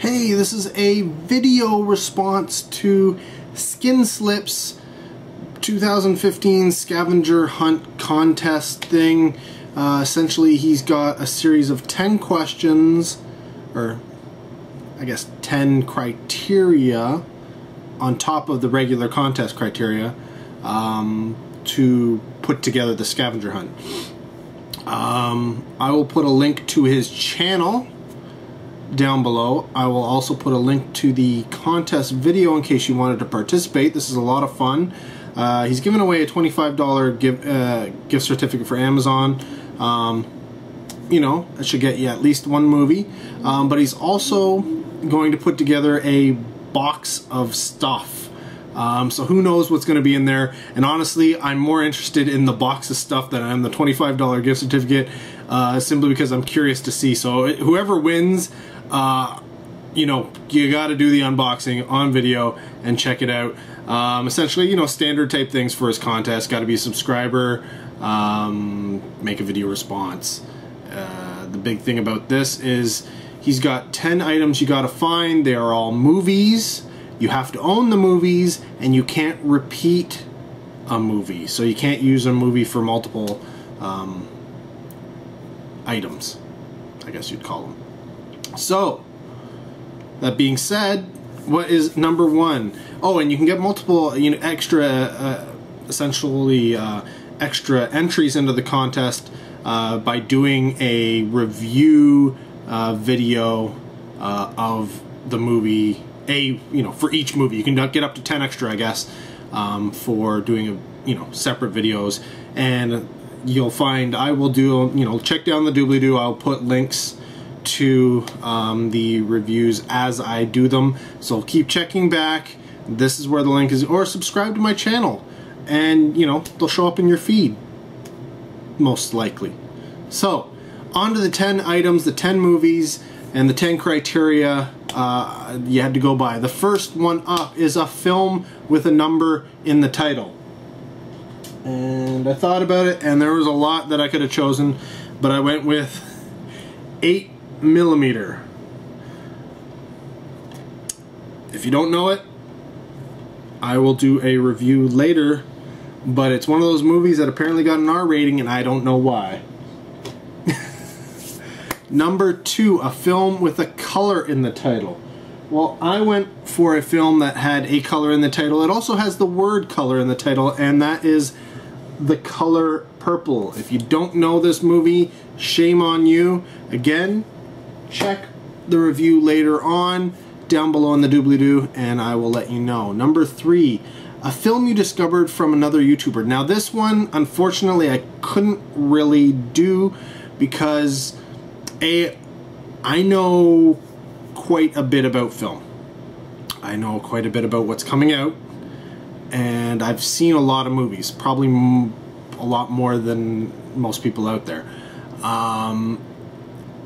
Hey, this is a video response to Skinslip's 2015 scavenger hunt contest thing. Essentially, he's got a series of 10 questions, or I guess 10 criteria on top of the regular contest criteria to put together the scavenger hunt. I will put a link to his channel down below. I will also put a link to the contest video in case you wanted to participate. This is a lot of fun. He's giving away a $25 gift certificate for Amazon. You know, that should get you at least one movie. But he's also going to put together a box of stuff. So who knows what's going to be in there. And honestly, I'm more interested in the box of stuff than I am the $25 gift certificate, simply because I'm curious to see. So whoever wins, you know, you got to do the unboxing on video and check it out. Essentially, you know, standard type things for his contest. Got to be a subscriber, make a video response. The big thing about this is he's got 10 items you got to find. They are all movies. You have to own the movies, and you can't repeat a movie. So you can't use a movie for multiple items, I guess you'd call them. So, that being said, what is number one? Oh, and you can get multiple, you know, extra, essentially extra entries into the contest by doing a review video of the movie. You know, for each movie. You can get up to 10 extra, I guess, for doing, you know, separate videos. And you'll find I will do, you know, check down the doobly-doo. I'll put links to the reviews as I do them. So keep checking back. This is where the link is. Or subscribe to my channel. And, you know, they'll show up in your feed. Most likely. So, on to the 10 items, the 10 movies, and the 10 criteria you had to go by. The first one up is a film with a number in the title. And I thought about it, and there was a lot that I could have chosen, but I went with 8mm. If you don't know it, I will do a review later, but it's one of those movies that apparently got an R rating, and I don't know why. Number two, a film with a color in the title. Well, I went for a film that had a color in the title. It also has the word color in the title, and that is the color purple. If you don't know this movie, shame on you. Again, check the review later on down below in the doobly-doo, and I will let you know. Number three, a film you discovered from another YouTuber. Now this one, unfortunately, I couldn't really do because I know quite a bit about film. I know quite a bit about what's coming out, and I've seen a lot of movies, probably a lot more than most people out there.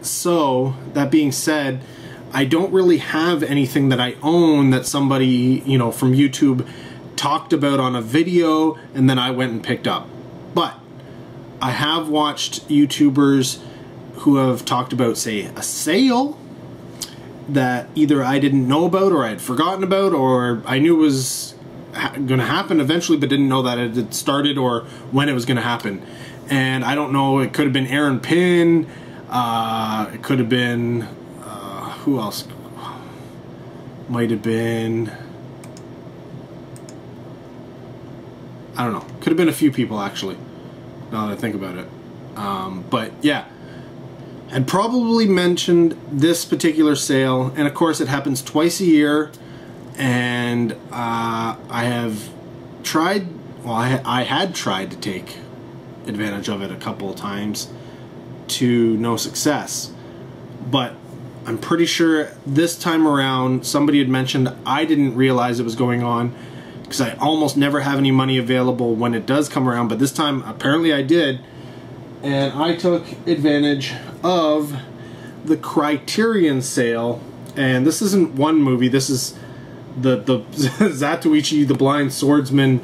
So, that being said, I don't really have anything that I own that somebody, you know, from YouTube talked about on a video and then I went and picked up. But I have watched YouTubers who have talked about, say, a sale that either I didn't know about or I had forgotten about, or I knew it was going to happen eventually but didn't know that it had started or when it was going to happen. And I don't know, it could have been Aaron Pin, it could have been, who else? Might have been, I don't know, could have been a few people actually, now that I think about it. But yeah, had probably mentioned this particular sale, and of course it happens twice a year, and I have tried, well, I had tried to take advantage of it a couple of times to no success, but I'm pretty sure this time around somebody had mentioned, I didn't realize it was going on because I almost never have any money available when it does come around, but this time apparently I did. And I took advantage of the Criterion Sale, and this isn't one movie, this is the Zatoichi the Blind Swordsman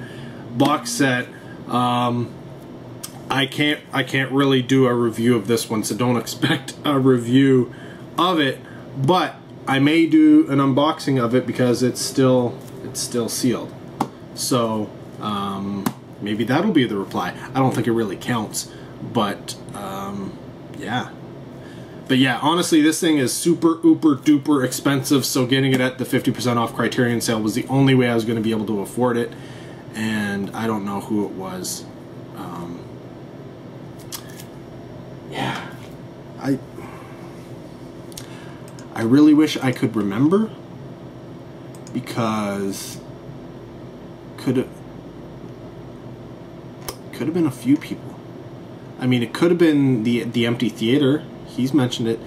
box set. I can't really do a review of this one, so don't expect a review of it, but I may do an unboxing of it because it's still sealed. So maybe that'll be the reply. I don't think it really counts, but yeah. But yeah, honestly, this thing is super, uber, duper expensive, so getting it at the 50% off Criterion Sale was the only way I was going to be able to afford it, and I don't know who it was. Yeah, I really wish I could remember, because could have been a few people. I mean, it could have been the Empty Theater. He's mentioned it.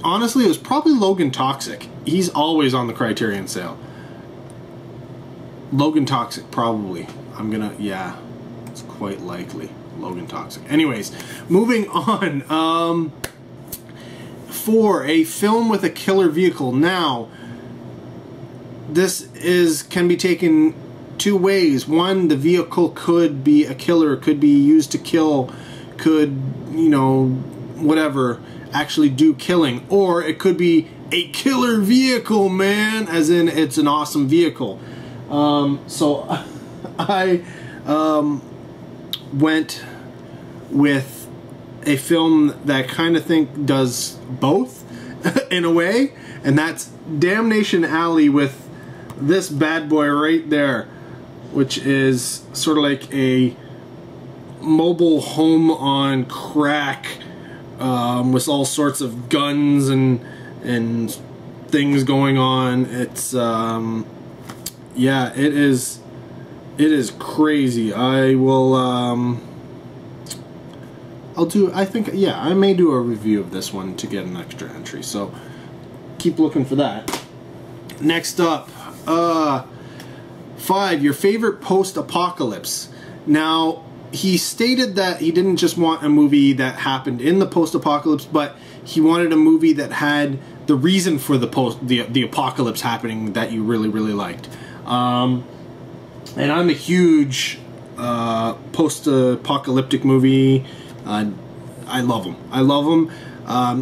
Honestly, it was probably Logan Toxic. He's always on the Criterion Sale. Logan Toxic, probably. Yeah, it's quite likely Logan Toxic. Anyways, moving on. For a film with a killer vehicle. Now, this can be taken two ways. One, the vehicle could be a killer, could be used to kill, could, you know, whatever, actually do killing. Or it could be a killer vehicle, man, as in it's an awesome vehicle. So I went with a film that kind of does both in a way, and that's Damnation Alley, with this bad boy right there, which is sort of like a mobile home on crack, with all sorts of guns and things going on. It's yeah, it is crazy. I will I think, yeah, I may do a review of this one to get an extra entry, so keep looking for that. Next up, 5, your favorite post-apocalypse. Now, he stated that he didn't just want a movie that happened in the post-apocalypse, but he wanted a movie that had the reason for the apocalypse happening that you really, really liked. And I'm a huge post-apocalyptic movie. I love them. I love them.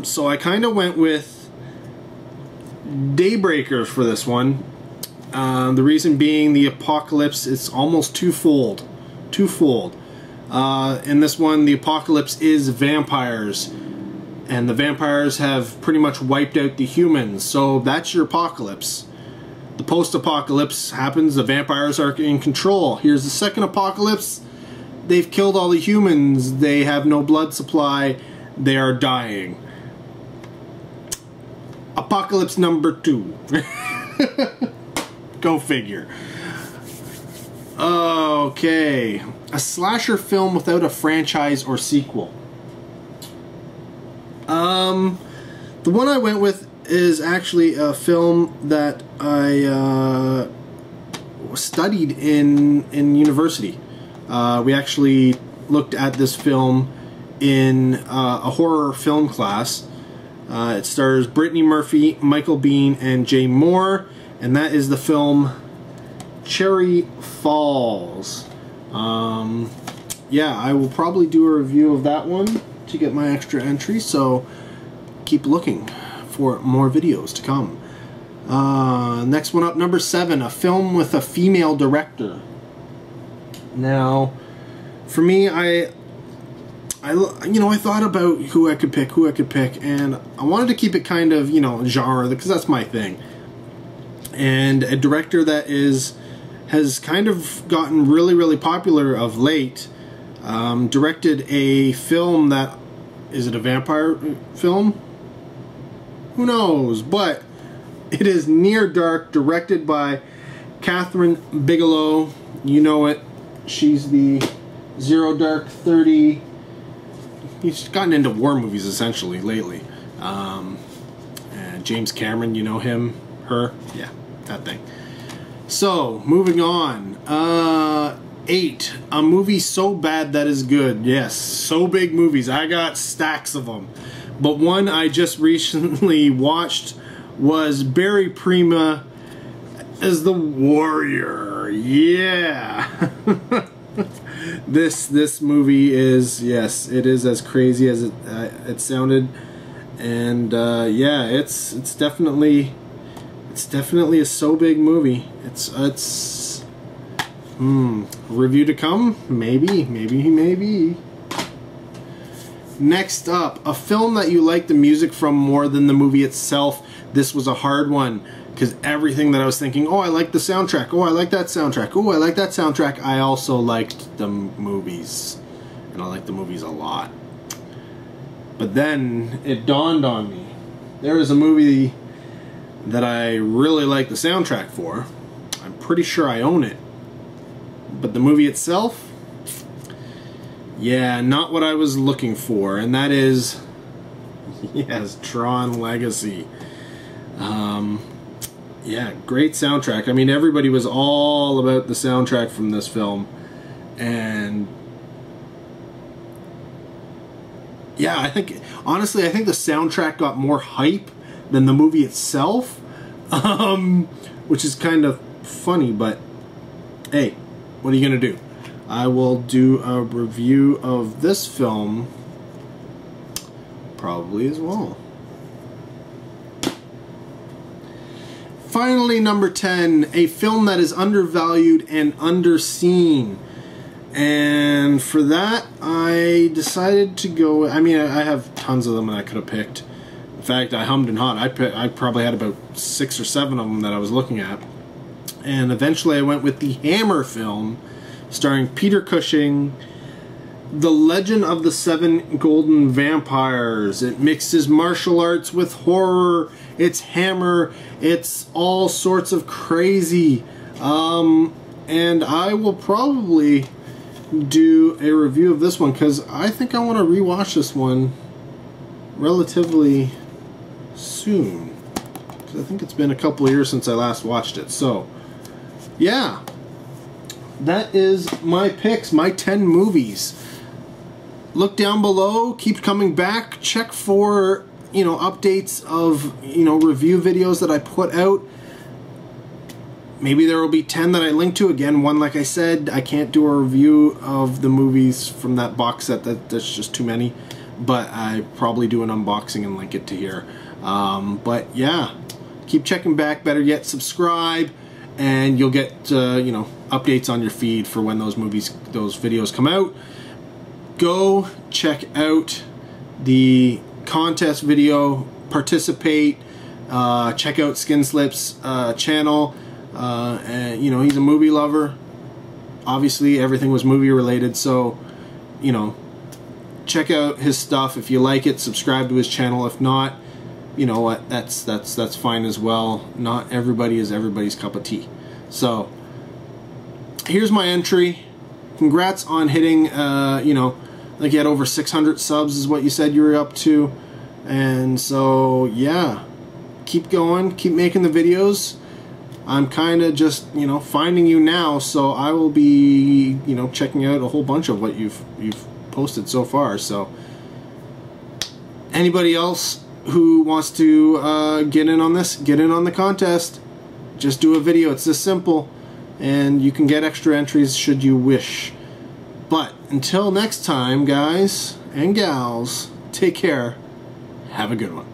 So I kind of went with Daybreaker for this one. The reason being, the apocalypse is almost twofold. In this one, the apocalypse is vampires, and the vampires have pretty much wiped out the humans, so that's your apocalypse. The post-apocalypse happens, the vampires are in control. Here's the second apocalypse. They've killed all the humans, they have no blood supply, they are dying. Apocalypse number 2. Go figure. Okay. A slasher film without a franchise or sequel. The one I went with is actually a film that I studied in university. We actually looked at this film in a horror film class. It stars Brittany Murphy, Michael Biehn, and Jay Moore, and that is the film Cherry Falls. Yeah, I will probably do a review of that one to get my extra entry, so keep looking for more videos to come. Next one up, number 7, a film with a female director. Now, for me, I thought about who I could pick, and I wanted to keep it kind of, genre, because that's my thing. And a director that has kind of gotten really, really popular of late, directed a film that, is it a vampire film? Who knows? But it is Near Dark, directed by Catherine Bigelow. You know it. She's the Zero Dark 30. He's gotten into war movies essentially lately. And James Cameron, you know him, her, yeah, that thing. So moving on, 8, a movie so bad that is good. Yes, so big movies. I got stacks of them, but one I just recently watched was Barry Prima as the Warrior. Yeah. This movie is, yes, it is as crazy as it sounded, and yeah, it's definitely it's definitely a so big movie. It's review to come? Maybe. Next up, a film that you like the music from more than the movie itself. This was a hard one, because everything that I was thinking, oh, I like the soundtrack, oh, I like that soundtrack, oh, I like that soundtrack, I also liked the movies. And I like the movies a lot. But then it dawned on me, there is a movie that I really like the soundtrack for. I'm pretty sure I own it. But the movie itself, yeah, not what I was looking for, and that is, yes, Tron Legacy. Yeah, great soundtrack. I mean, everybody was all about the soundtrack from this film, and yeah, I think, honestly, I think the soundtrack got more hype than the movie itself, which is kind of funny, but hey, what are you gonna do? I will do a review of this film probably as well. Finally, number 10, a film that is undervalued and underseen. And for that, I decided to go, I mean, I have tons of them that I could have picked. In fact, I hummed and hawed. I probably had about 6 or 7 of them that I was looking at. And eventually I went with the Hammer film, starring Peter Cushing, The Legend of the Seven Golden Vampires. It mixes martial arts with horror. It's Hammer. It's all sorts of crazy. And I will probably do a review of this one, because I think I want to rewatch this one relatively soon, because I think it's been a couple of years since I last watched it. So yeah, that is my picks, my 10 movies. Look down below, keep coming back, check for, you know, updates of, you know, review videos that I put out. Maybe there will be 10 that I link to. Again, one, like I said, I can't do a review of the movies from that box set. That's just too many. But I probably do an unboxing and link it to here. But yeah, keep checking back. Better yet, subscribe, and you'll get you know, updates on your feed for when those videos come out. Go check out the contest video. Participate. Check out Skinslip's channel. And you know, he's a movie lover. Obviously everything was movie related, so you know, check out his stuff. If you like it, subscribe to his channel. If not, you know what, that's fine as well. Not everybody is everybody's cup of tea. So here's my entry. Congrats on hitting you know, I think you had over 600 subs is what you said you were up to. And so yeah, keep going, keep making the videos. I'm kind of just, you know, finding you now, so I will be, you know, checking out a whole bunch of what you've posted so far. So anybody else who wants to get in on this, get in on the contest. Just do a video. It's this simple, and you can get extra entries should you wish. But until next time, guys and gals, take care. Have a good one.